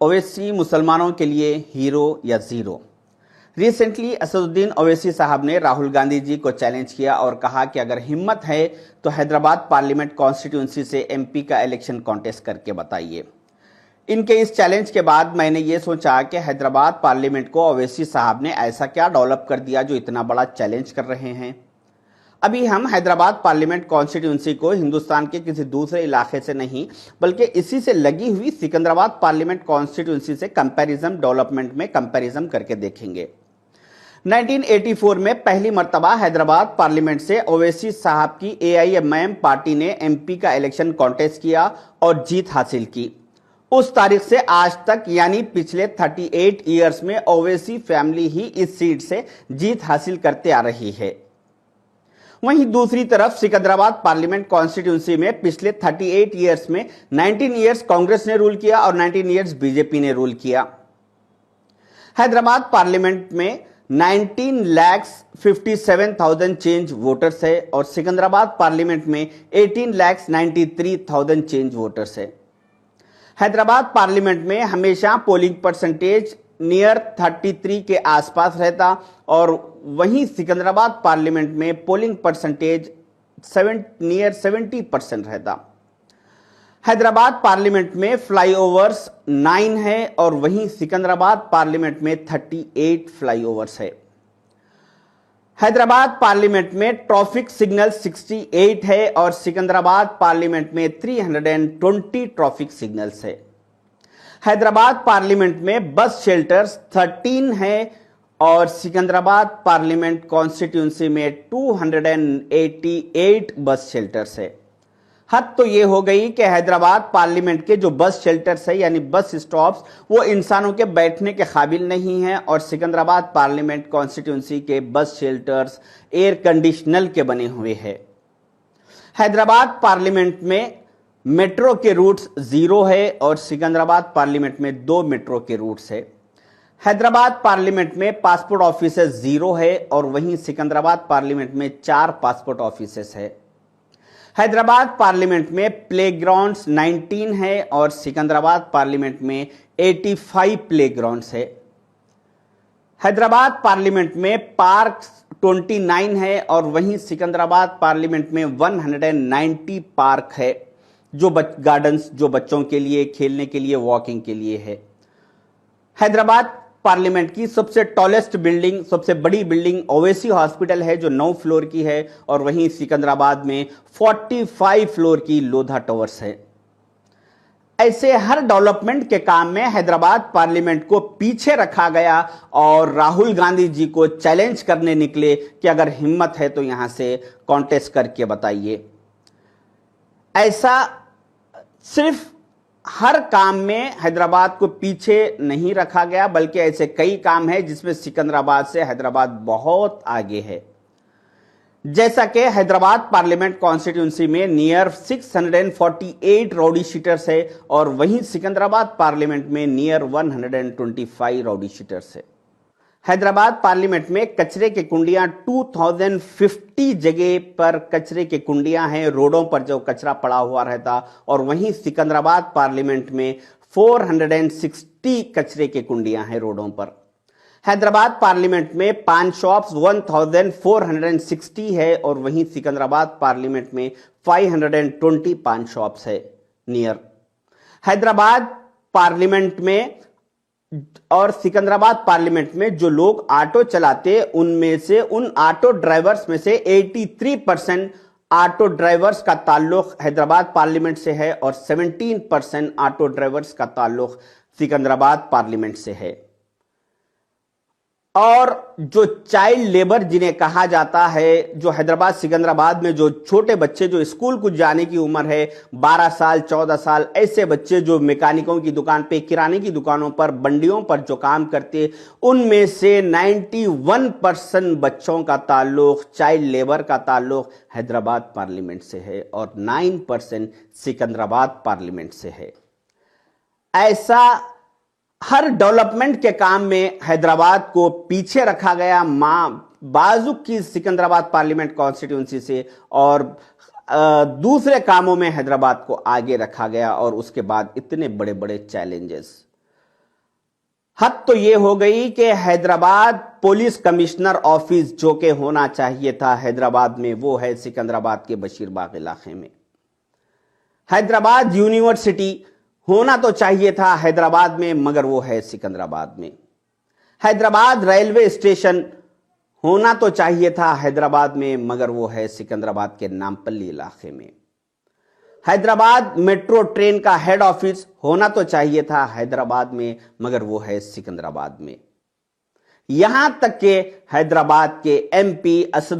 ओवैसी मुसलमानों के लिए हीरो या जीरो। रिसेंटली असदुद्दीन ओवैसी साहब ने राहुल गांधी जी को चैलेंज किया और कहा कि अगर हिम्मत है तो हैदराबाद पार्लियामेंट कॉन्स्टिट्यूंसी से एमपी का इलेक्शन कॉन्टेस्ट करके बताइए। इनके इस चैलेंज के बाद मैंने ये सोचा कि हैदराबाद पार्लियामेंट को ओवैसी साहब ने ऐसा क्या डेवलप कर दिया जो इतना बड़ा चैलेंज कर रहे हैं। अभी हम हैदराबाद पार्लियामेंट कॉन्स्टिट्यूंसी को हिंदुस्तान के किसी दूसरे इलाके से नहीं बल्कि इसी से लगी हुई सिकंदराबाद पार्लियामेंट कॉन्स्टिट्यूंसी से कंपैरिजन डेवलपमेंट में कंपैरिजन करके देखेंगे। 1984 में पहली मर्तबा हैदराबाद पार्लियामेंट से ओवैसी साहब की एआईएमआईएम पार्टी ने एमपी का इलेक्शन कॉन्टेस्ट किया और जीत हासिल की। उस तारीख से आज तक यानी पिछले 38 ईयर्स में ओवैसी फैमिली ही इस सीट से जीत हासिल करते आ रही है। वहीं दूसरी तरफ सिकंदराबाद पार्लियामेंट कॉन्स्टिट्यूंसी में पिछले 38 ईयर्स में 19 ईयर्स कांग्रेस ने रूल किया और 19 ईयर्स बीजेपी ने रूल किया। हैदराबाद पार्लियामेंट में 19,57,000 चेंज वोटर्स है और सिकंदराबाद पार्लियामेंट में 18,93,000 चेंज वोटर्स है। हैदराबाद पार्लियामेंट में हमेशा पोलिंग परसेंटेज नियर 33 के आसपास रहता और वहीं सिकंदराबाद पार्लियामेंट में पोलिंग परसेंटेज नियर 70% रहता। हैदराबाद पार्लियामेंट में फ्लाईओवर्स 9 है और वहीं सिकंदराबाद पार्लियामेंट में 38 फ्लाईओवर्स है। हैदराबाद पार्लियामेंट में ट्रैफिक सिग्नल 68 है और सिकंदराबाद पार्लियामेंट में 320 ट्रैफिक सिग्नल्स है। हैदराबाद पार्लियामेंट में बस शेल्टर्स 13 है और सिकंदराबाद पार्लियामेंट कॉन्स्टिट्यूंसी में 288 बस शेल्टर्स है। हद तो यह हो गई कि हैदराबाद पार्लियामेंट के जो बस शेल्टर्स है यानी बस स्टॉप्स वो इंसानों के बैठने के काबिल नहीं है और सिकंदराबाद पार्लियामेंट कॉन्स्टिट्यूंसी के बस शेल्टर्स एयर कंडीशनर के बने हुए हैं। हैदराबाद पार्लियामेंट में मेट्रो के रूट्स 0 है और सिकंदराबाद पार्लियामेंट में 2 मेट्रो के रूट्स है। हैदराबाद पार्लियामेंट में पासपोर्ट ऑफिसेस 0 है और वहीं सिकंदराबाद पार्लियामेंट में 4 पासपोर्ट ऑफिसेस है। हैदराबाद पार्लियामेंट में प्लेग्राउंड्स 19 है और सिकंदराबाद पार्लियामेंट में 85 प्लेग्राउंड्स है। हैदराबाद पार्लियामेंट में पार्क्स 29 है और वहीं सिकंदराबाद पार्लियामेंट में 190 पार्क है जो गार्डन्स जो बच्चों के लिए खेलने के लिए वॉकिंग के लिए है। हैदराबाद पार्लियामेंट की सबसे टॉलेस्ट बिल्डिंग सबसे बड़ी बिल्डिंग ओवैसी हॉस्पिटल है जो 9 फ्लोर की है और वहीं सिकंदराबाद में 45 फ्लोर की लोधा टावर्स है। ऐसे हर डेवलपमेंट के काम में हैदराबाद पार्लियामेंट को पीछे रखा गया और राहुल गांधी जी को चैलेंज करने निकले कि अगर हिम्मत है तो यहां से कॉन्टेस्ट करके बताइए। ऐसा सिर्फ हर काम में हैदराबाद को पीछे नहीं रखा गया बल्कि ऐसे कई काम हैं जिसमें सिकंदराबाद से हैदराबाद बहुत आगे है। जैसा कि हैदराबाद पार्लियामेंट कॉन्स्टिट्यूंसी में नियर 648 राउडी शीटर्स है और वहीं सिकंदराबाद पार्लियामेंट में नियर 125 राउडी शीटर्स है। हैदराबाद पार्लियामेंट में कचरे के कुंडियां 2050 जगह पर कचरे के कुंडियां हैं रोडों पर जो कचरा पड़ा हुआ रहता और वहीं सिकंदराबाद पार्लियामेंट में 460 कचरे के कुंडियां हैं रोडों पर। हैदराबाद पार्लियामेंट में पान शॉप्स 1460 है और वहीं सिकंदराबाद पार्लियामेंट में 520 पान शॉप्स है नियर। हैदराबाद पार्लियामेंट में और सिकंदराबाद पार्लियामेंट में जो लोग ऑटो चलाते उनमें से उन ऑटो ड्राइवर्स में से 83% ऑटो ड्राइवर्स का ताल्लुक हैदराबाद पार्लियामेंट से है और 17% ऑटो ड्राइवर्स का ताल्लुक सिकंदराबाद पार्लियामेंट से है। और जो चाइल्ड लेबर जिन्हें कहा जाता है जो हैदराबाद सिकंदराबाद में जो छोटे बच्चे जो स्कूल को जाने की उम्र है 12 साल 14 साल ऐसे बच्चे जो मैकेनिकों की दुकान पे किराने की दुकानों पर बंडियों पर जो काम करते उनमें से 91% बच्चों का ताल्लुक चाइल्ड लेबर का ताल्लुक हैदराबाद पार्लियामेंट से है और 9% सिकंदराबाद पार्लियामेंट से है। ऐसा हर डेवलपमेंट के काम में हैदराबाद को पीछे रखा गया बाजू की सिकंदराबाद पार्लियामेंट कॉन्स्टिट्यूंसी से और दूसरे कामों में हैदराबाद को आगे रखा गया और उसके बाद इतने बड़े बड़े चैलेंजेस। हद तो यह हो गई कि हैदराबाद पुलिस कमिश्नर ऑफिस जो कि होना चाहिए था हैदराबाद में, वो है सिकंदराबाद के बशीरबाग इलाके में। हैदराबाद यूनिवर्सिटी होना तो चाहिए था हैदराबाद में, मगर वो है सिकंदराबाद में। हैदराबाद रेलवे स्टेशन होना तो चाहिए था हैदराबाद में, मगर वो है सिकंदराबाद के नामपल्ली इलाके में। हैदराबाद मेट्रो ट्रेन का हेड ऑफिस होना तो चाहिए था हैदराबाद में, मगर वो है सिकंदराबाद में। यहां तक कि हैदराबाद के एमपी असद